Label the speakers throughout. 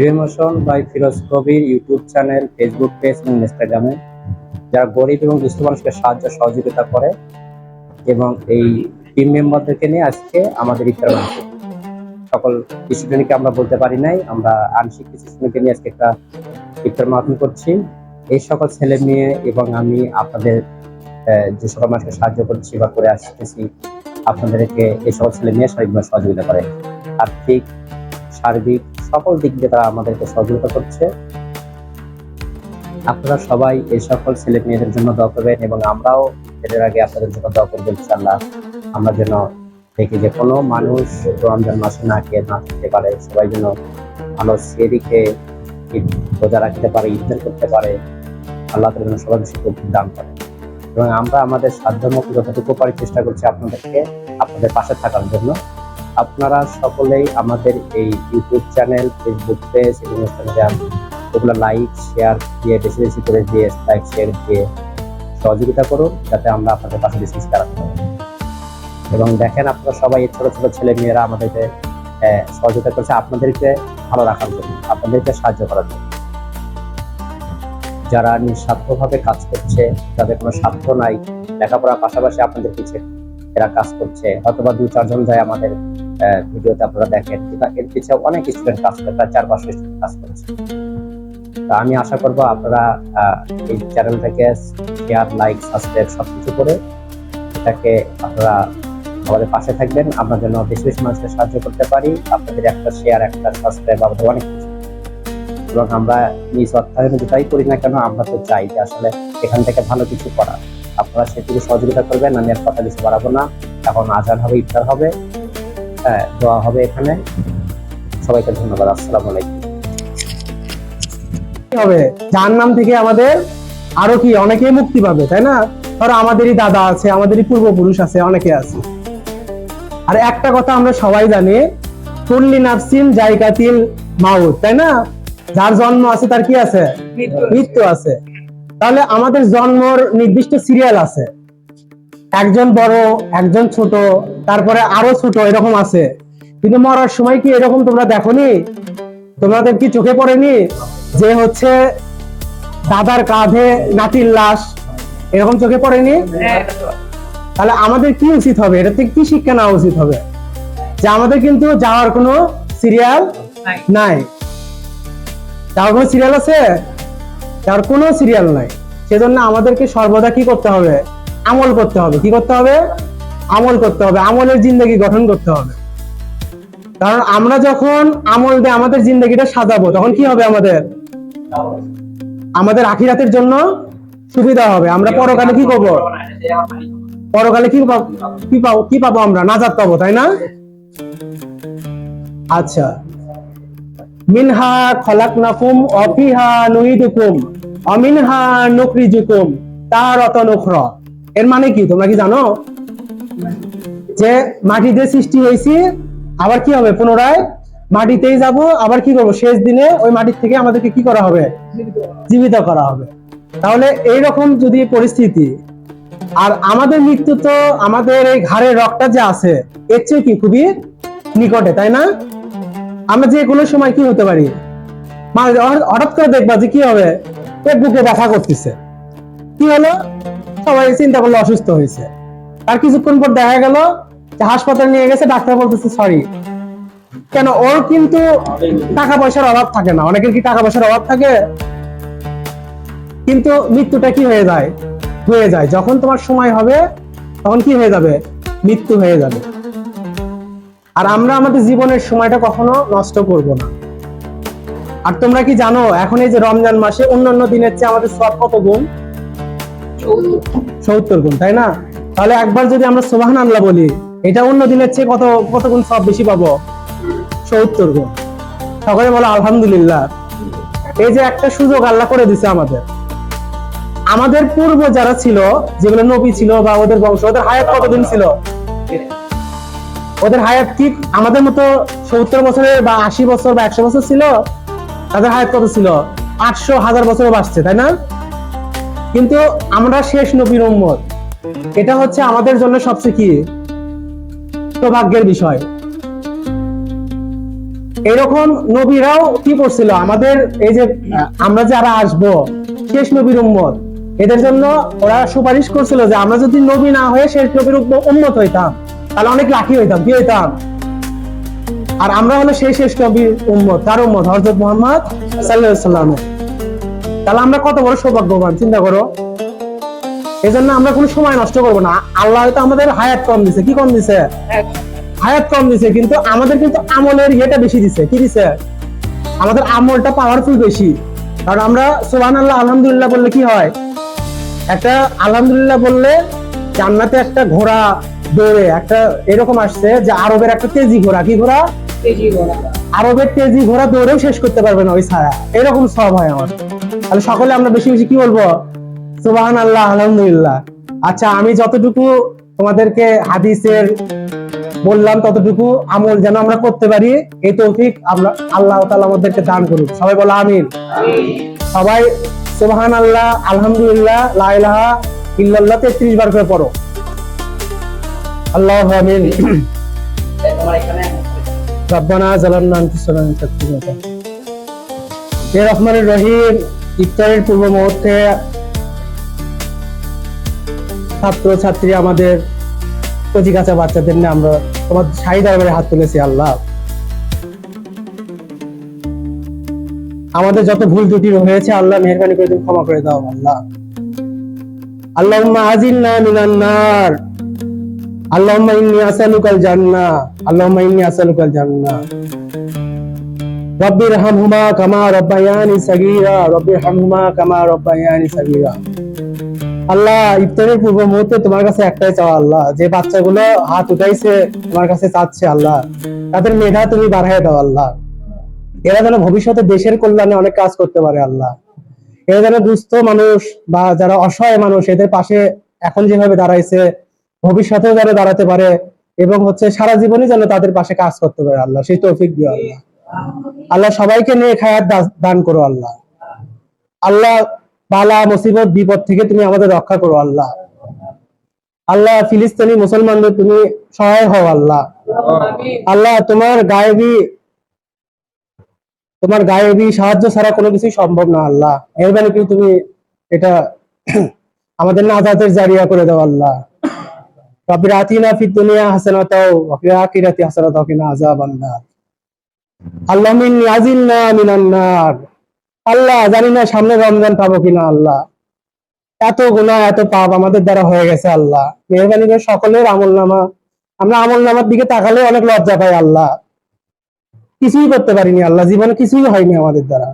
Speaker 1: Emotion by Firoz Kabir YouTube channel, Facebook page এবং ইনস্টাগ্রামে যারা গরিব এবং দুস্থ মানুষকে সাহায্য সহযোগিতা করে এবং এই টিম মেম্বারদেরকে নিয়ে আজকে আমাদের ইফতার মাহফিল। সকল স্টুডেন্টকে আমরা বলতে পারি নাই, আমরা আংশিক স্টুডেন্টকে নিয়ে আজকে একটা ইফতার মাহফিল করছি। এই সকল ছেলে মেয়ে এবং আমি আপনাদের যে সকল মানুষকে সাহায্য করছি বা করে আসতেছি, আপনাদেরকে এই সকল ছেলে মেয়ে সার্বিকভাবে সহযোগিতা করে, আর্থিক সার্বিক সকল দিক দিয়ে তারা আমাদেরকে সহযোগিতা করছে। আপনারা সবাই এই সকল ছেলে মেয়েদের জন্য দোয়া করবেন এবং আমরাও এদের আগে আপনাদের জন্য দোয়া করবো ইনশাআল্লাহ। আমরা যেন দেখি যে কোনো মানুষ রমজান মাসে না খেয়ে না থাকতে পারে, সবাই যেন ভালো সেদিকে রোজা রাখতে পারে, ইফতার করতে পারে, আল্লাহ তাআলা যেন সবাই বেশি দান করে। এবং আমরা আমাদের সাধ্যমতো যতটুকু পারি চেষ্টা করছি আপনাদের পাশে থাকার জন্য। আপনারা সকলেই আমাদের এই ইউটিউব চ্যানেল, ফেসবুক পেজ এবং ইনস্টাগ্রাম ওগুলো লাইক শেয়ার দিয়ে বেশি বেশি করে দিয়ে লাইক শেয়ার দিয়ে সহযোগিতা করুন, যাতে আমরা আপনাদের পাশে বেশি বেশি রাখতে পারি। এবং দেখেন আপনারা সবাই ছোট ছোট ছেলে মেয়েরা আমাদেরকে সহযোগিতা করছে আপনাদেরকে ভালো রাখার জন্য, আপনাদেরকে সাহায্য করার জন্য। যারা নিঃস্বার্থভাবে কাজ করছে, যাদের কোনো স্বার্থ নাই, লেখাপড়ার পাশাপাশি আপনাদের পিছিয়ে এরা কাজ করছে, অথবা 2-4 জন যায় আমাদের ভিডিওতে আপনারা দেখেন, এর পিছিয়ে অনেক স্টুডেন্ট কাজ করে, প্রায় 4-5 স্টুডেন্ট কাজ করছে। তা আমি আশা করবো আপনারা এই চ্যানেলটাকে শেয়ার, লাইক, সাবস্ক্রাইব সবকিছু করে এটাকে আপনারা আমাদের পাশে থাকবেন। আমরা যেন বেশি বেশি মানুষকে সাহায্য করতে পারি। আপনাদের একটা শেয়ার, একটা সাবস্ক্রাইব আমাদের অনেক কিছু। এবং আমরা নিজ অর্থায়নে যেটাই করি না কেন, আমরা তো চাই যে আসলে এখান থেকে ভালো কিছু করা। আপনারা সেটুকু সহযোগিতা করবেন। আমি আর কথা বেশি বাড়াবো না, এখন আজান হবে, ইফতার হবে, দোয়া হবে এখানে। সবাইকে ধন্যবাদ। আসসালামু আলাইকুম।
Speaker 2: হবে জাহান্নাম থেকে আমাদের আরো কি অনেকে মুক্তি পাবে, তাই না? ধরো আমাদেরই দাদা আছে, আমাদেরই পূর্বপুরুষ আছে, অনেকে আছে। আর একটা কথা আমরা সবাই জানি, কুল্লি নাফসিন জায়গাতিল মাউত, তাই না? যার জন্ম আছে তার কি আছে? মৃত্যু আছে। তাহলে আমাদের জন্মর নির্দিষ্ট সিরিয়াল আছে, একজন বড়, একজন ছোট, তারপরে আরো ছোট, এরকম আছে। কিন্তু মরার সময় কি এরকম তোমরা দেখোনি? তোমাদের কি চোখে পড়েনি যে হচ্ছে দাদার কাঁধে নাতির লাশ, এরকম চোখে পড়েনি? তাহলে আমাদের কি উচিত হবে? এটা থেকে কি শিক্ষা নেওয়া উচিত হবে? যে আমাদের কিন্তু যাওয়ার কোনো সিরিয়াল নাই। যাওয়ার কোনো সিরিয়াল আছে? যাওয়ার কোনো সিরিয়াল নাই। সেজন্য আমাদেরকে সর্বদা কি করতে হবে? আমল করতে হবে। কি করতে হবে? আমল করতে হবে। আমলের জিন্দেগি গঠন করতে হবে। কারণ আমরা যখন আমল দিয়ে আমাদের জিন্দেগিটা সাজাবো, তখন কি হবে? আমাদের আখিরাতের জন্য সুবিধা হবে। আমরা পরকালে কি করবো? পরকালে কি পাবো? আমরা নাজাত পাবো, তাই না? আচ্ছা, মিনহা খলাকনাকুম ওয়া ফিহা নুইদুকুম ওয়া মিনহা নুখরিজুকুম তারাতান উখরা। এর মানে কি তোমরা কি জানো? যে মাটি দিয়ে সৃষ্টি হয়েছি, আবার কি হবে? পুনরায় মাটিতেই যাব। আবার কি করবো? শেষ দিনে ওই মাটির থেকে আমাদেরকে কি করা হবে? জীবিত করা হবে। তাহলে এইরকম যদি পরিস্থিতি, আর আমাদের মৃত্যু তো আমাদের এই ঘাড়ের রগটা যে আছে এর চেয়ে কি খুবই নিকটে, তাই না? আমরা যে কোনো সময় কি হতে পারি, হঠাৎ করে দেখবা যে কি হবে, পেট বুকে ব্যথা করতেছে। কি হলো? সবাই চিন্তা করলো অসুস্থ হয়েছে। তার কিছুক্ষণ পর দেখা গেল যে হাসপাতালে নিয়ে গেছে, ডাক্তার বলতেছে সরি। কেন? ওর কিন্তু টাকা পয়সার অভাব থাকে না। অনেকের কি টাকা পয়সার অভাব থাকে? কিন্তু মৃত্যুটা কি হয়ে যায়? হয়ে যায়। যখন তোমার সময় হবে তখন কি হয়ে যাবে? মৃত্যু হয়ে যাবে। আর আমরা আমাদের জীবনের সময়টা কখনো নষ্ট করব না। আর তোমরা কি জানো এখন এই যে রমজান মাসে অন্যান্য দিনের চেয়ে আমাদের সওয়াব কত গুণ? 70 গুণ, তাই না? তাহলে একবার যদি আমরা সুবহানাল্লাহ বলি, এটা অন্য দিনের চেয়ে কত গুণ সওয়াব বেশি পাবো? 70 গুণ। সকলে বলো আলহামদুলিল্লাহ। এই যে একটা সুযোগ আল্লাহ করে দিছে আমাদের পূর্ব যারা ছিল, যেগুলো নবী ছিল বা ওদের বংশ, ওদের হায়াত কতদিন ছিল? ওদের হায়াত ঠিক আমাদের মতো 70 বছরের বা 80 বছর বা 100 বছর ছিল? তাদের হায়াত কত ছিল? 800-1000 বছরে বাঁচছে, তাই না? কিন্তু আমরা শেষ নবীর উম্মত। এটা হচ্ছে আমাদের জন্য সবচেয়ে কি সৌভাগ্যের বিষয়। এরকম নবীরাও কি করছিল আমাদের এই যে আমরা যারা আসব শেষ নবীর উম্মত, এদের জন্য ওরা সুপারিশ করছিল যে আমরা যদি নবী না হয়ে শেষ নবীর উম্মত হইতাম তাহলে অনেক লাকি হইতাম, কি হইতাম। আর আমরা হলো সেই শেষ নবীর উম্মত, তার উম্মত হযরত মুহাম্মদ সাল্লাল্লাহু আলাইহি ওয়াসাল্লাম। তাহলে আমরা কত বড় সৌভাগ্যবান, চিন্তা করো। এজন্য আমরা কোনো সময় নষ্ট করবো না। আল্লাহ হয়তো আমাদের হায়াত কম দিছে, কি কম দিছে, হায়াত কম দিছে, কিন্তু আমাদের কিন্তু আমলের ইয়েটা বেশি দিছে, কি দিছে, আমাদের আমলটা পাওয়ারফুল বেশি। কারণ আমরা সুবহানাল্লাহ আলহামদুলিল্লাহ বললে কি হয়, একটা আলহামদুলিল্লাহ বললে জান্নাতে একটা ঘোড়া দৌড়ে, একটা এরকম আসছে যে আরবের একটা তেজি ঘোড়া, কি ঘোড়া, আরবের তেজি ঘোড়া দৌড়েও শেষ করতে পারবে না ওই ছায়া, এরকম সব হয় আমার। তাহলে সকলে আমরা বেশি বেশি কি বলবো, সুবহানাল্লাহ আলহামদুলিল্লাহ। আচ্ছা, আমি যতটুকু তোমাদেরকে হাদিসের বললাম ততটুকু আমল যেন আমরা করতে পারি, এই তৌফিক আল্লাহ তাআলা আমাদেরকে দান করুক। সবাই বলো আমিন। সবাই সুবহানাল্লাহ আলহামদুলিল্লাহ লা ইলাহা ইল্লাল্লাহ 33 বার করে পড়ো। আল্লাহু আমিন। রব্বানা যালামনা আনফুসানা ওয়া তাগফির লানা। ইয়া রহমানির রহিম। ইফতারের পূর্ব মুহূর্তে ছাত্র ছাত্রী আমাদের কচি কাঁচা বাচ্চাদের নিয়ে আমরা তোমার শাহী দরবারে হাত তুলেছি। আল্লাহ, আমাদের যত ভুল ত্রুটি হয়েছে আল্লাহ মেহেরবানি করে তুমি ক্ষমা করে দাও। আল্লাহ, আল্লাহুম্মা আজিলনা মিনান নার, আল্লাহুম্মা ইন্নী আসআলুকাল জান্নাহ, আল্লাহুম্মা ইন্নী আসআলুকাল জান্নাহ। রব্বিরহামহুমা কামা রব্বায়ানি সাগীরা, রব্বিরহামহুমা কামা রব্বায়ানি সাগীরা। আল্লাহ, ইফতারের পূর্ব মুহূর্তে তোমার কাছে একটাই চাওয়া আল্লাহ, যে বাচ্চাগুলো হাত উঠাইছে তোমার কাছে চাচ্ছে আল্লাহ, তাদের মেধা তুমি বাড়ায় দাও আল্লাহ। এরা যেন ভবিষ্যতে দেশের কল্যাণে অনেক কাজ করতে পারে আল্লাহ। এরা যেন দুস্থ মানুষ বা যারা অসহায় মানুষ এদের পাশে এখন যেভাবে দাঁড়াইছে ভবিষ্যতেও যেন দাঁড়াতে পারে, এবং সারা জীবনই যেন তাদের পাশে কাজ করতে পারে আল্লাহ, সেই তৌফিক দিও আল্লাহ। আল্লাহ, সবাইকে নিয়ে খায়াত দান করো আল্লাহ। আল্লাহ, বালা মুসিবত বিপদ থেকে তুমি আমাদের রক্ষা করো আল্লাহ। আল্লাহ, ফিলিস্তিনি মুসলমানদের তুমি সহায় হও আল্লাহ। আল্লাহ, তোমার গায়েবী সাহায্য ছাড়া কোনো কিছুই সম্ভব না আল্লাহ। মেহেরবানি করে তুমি এটা আমাদের নাজাতের জারিয়া করে দাও আল্লাহ। রব্বিনা আতিনা ফিদ দুনিয়া হাসানাতাও ওয়া ফিল আখিরাতি হাসানাতাও ওয়া কিনা আযাবান নার। আল্লাহুম্মা ইন্নী আজিলনা মিনান নার। আল্লাহ, জানি না সামনে রমজান পাবো কিনা আল্লাহ, এত গুনাহ এত পাপ আমাদের দ্বারা হয়ে গেছে আল্লাহ। মেহেরবানি করে সকলের আমলনামা, আমরা আমলনামার দিকে তাকালে অনেক লজ্জা পাই আল্লাহ। কিছুই করতে পারিনি আল্লাহ, জীবনে কিছুই হয়নি আমাদের দ্বারা।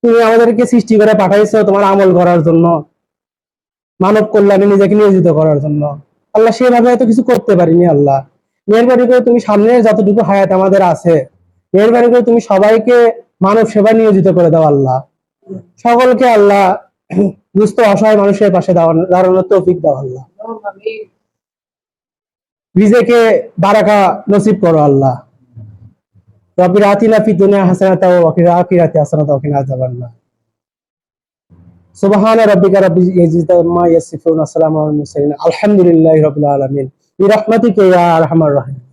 Speaker 2: তুমি আমাদেরকে সৃষ্টি করে পাঠাইছো তোমার আমল করার জন্য, মানব কল্যাণে নিজেকে নিয়োজিত করার জন্য আল্লাহ। সেভাবে হয়তো কিছু করতে পারিনি আল্লাহ। মেহেরবানি করে তুমি সামনে যতটুকু হায়াত আমাদের আছে, মেহেরবানি করে তুমি সবাইকে মানব সেবায় নিয়োজিত করে দাও আল্লাহ। সকলকে আল্লাহ দুস্থ অসহায় মানুষের পাশে দাঁড়ানোর তৌফিক দাও আল্লাহ। রিজেকে বারাকা নসিব করো আল্লাহ। রব্বিনা আতিনা ফিদ দুনিয়া হাসানাতাও ওয়া ফিল আখিরাতি হাসানাতাও ওয়া কিনা আযাবান নার। সুবহানা রাব্বিকা রাব্বিল ইজ্জাতি আম্মা ইয়াসিফুন, আসসালামু আলাল মুরসালিন, আলহামদুলিল্লাহি রাব্বিল আলামিন। বিরহমাতিকা ইয়া আরহামার রাহিমিন।